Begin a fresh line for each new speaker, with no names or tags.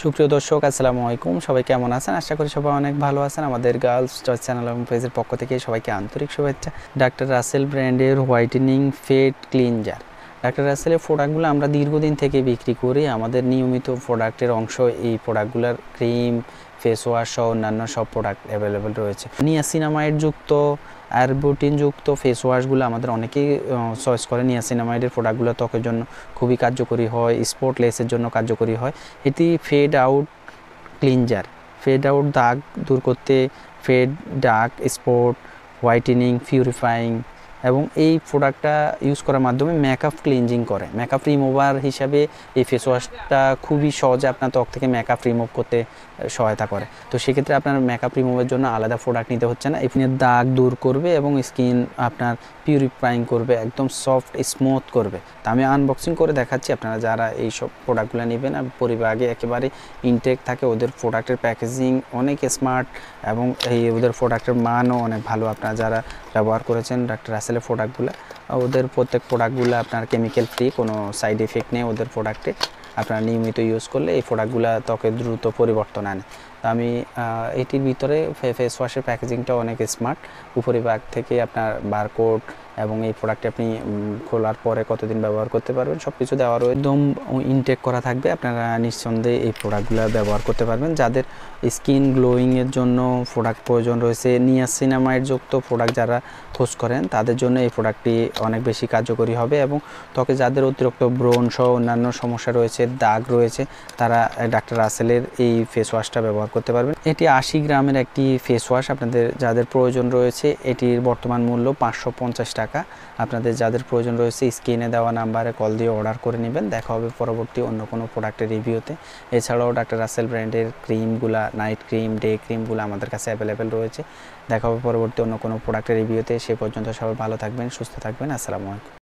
সুপ্রিয় দর্শক, আসসালামু আলাইকুম। সবাই কেমন আছেন? আশা করি সবাই অনেক ভালো আছেন। আমাদের গার্লস চয়েস চ্যানেল এবং পেজের পক্ষ থেকে সবাইকে আন্তরিক শুভেচ্ছা। ডাক্তার রাসেল ব্র্যান্ডের হোয়াইটেনিং ফেট ক্লিনজার। ডাক্তার রাসেলের প্রোডাক্টগুলো আমরা দীর্ঘদিন থেকে বিক্রি করি। আমাদের নিয়মিত প্রোডাক্টের অংশ এই প্রোডাক্টগুলোর ক্রিম, ফেস ওয়াশ সহ অন্যান্য সব প্রোডাক্ট অ্যাভেলেবেল রয়েছে। নিয়াসিনামাইড যুক্ত আরবুটিন যুক্ত ফেস ওয়াশগুলো আমাদের অনেকেই চয়েস করে। নিয়াসিনামাইডের প্রোডাক্টগুলো ত্বকের জন্য খুবই কার্যকরী হয়, স্পটলেসের জন্য কার্যকরী হয়। এটি fade out cleanser, fade out দাগ দূর করতে, fade dark spot whitening purifying, এবং এই প্রোডাক্টটা ইউজ করার মাধ্যমে মেকআপ ক্লিনজিং করে। মেকআপ রিমুভার হিসাবে এই ফেস ওয়াশটা খুবই সহজে আপনার ত্বক থেকে মেকআপ রিমুভ করতে সহায়তা করে। তো সেক্ষেত্রে আপনার মেকআপ রিমুভের জন্য আলাদা প্রোডাক্ট নিতে হচ্ছে না। এখানে দাগ দূর করবে এবং স্কিন আপনার পিউরিফাইং করবে, একদম সফট স্মুথ করবে। তা আমি আনবক্সিং করে দেখাচ্ছি। আপনারা যারা এই সব প্রোডাক্টগুলো নেবেন আর পরিবাগে একেবারে ইনটেক থাকে, ওদের প্রোডাক্টের প্যাকেজিং অনেক স্মার্ট এবং ওদের প্রোডাক্টের মানও অনেক ভালো। আপনারা যারা ব্যবহার করেছেন ডাক্তার রাসেলের প্রোডাক্টগুলো, ওদের প্রত্যেক প্রোডাক্টগুলো আপনার কেমিক্যাল ফ্রি, কোনো সাইড এফেক্ট নেই ওদের প্রোডাক্টে। আপনারা নিয়মিত ইউজ করলে এই প্রোডাক্টগুলো ত্বকে দ্রুত পরিবর্তন আনে। তো আমি এটির ভিতরে ফেস ওয়াশের প্যাকেজিংটা অনেক স্মার্ট। উপরিভাগ থেকে আপনার বারকোড এবং এই প্রোডাক্টটি আপনি খোলার পরে কতদিন ব্যবহার করতে পারবেন সব কিছু দেওয়া রয়েছে। একদম ইনটেক করা থাকবে। আপনারা নিঃসন্দেহে এই প্রোডাক্টগুলো ব্যবহার করতে পারবেন। যাদের স্কিন গ্লোয়িংয়ের জন্য প্রোডাক্ট প্রয়োজন রয়েছে, নিয়াসিনামাইড যুক্ত প্রোডাক্ট যারা খোঁজ করেন, তাদের জন্য এই প্রোডাক্টটি অনেক বেশি কার্যকরী হবে। এবং ত্বকে যাদের অতিরিক্ত ব্রণ সহ অন্যান্য সমস্যা রয়েছে, দাগ রয়েছে, তারা ডাক্তার রাসেলের এই ফেস ওয়াশটা ব্যবহার করতে পারবেন। এটি 80 গ্রামের একটি ফেস ওয়াশ। আপনাদের যাদের প্রয়োজন রয়েছে, এটির বর্তমান মূল্য 550 টাকা। আপনাদের যাদের প্রয়োজন রয়েছে স্ক্রিনে দেওয়া নাম্বারে কল দিয়ে অর্ডার করে নেবেন। দেখা হবে পরবর্তী অন্য কোনো প্রোডাক্টের রিভিউতে। এছাড়াও ডাক্তার রাসেল ব্র্যান্ডের ক্রিমগুলা, নাইট ক্রিম, ডে ক্রিমগুলো আমাদের কাছে অ্যাভেলেবেল রয়েছে। দেখা হবে পরবর্তী অন্য কোনো প্রোডাক্টের রিভিউতে। সে পর্যন্ত সবাই ভালো থাকবেন, সুস্থ থাকবেন। আসসালামু আলাইকুম।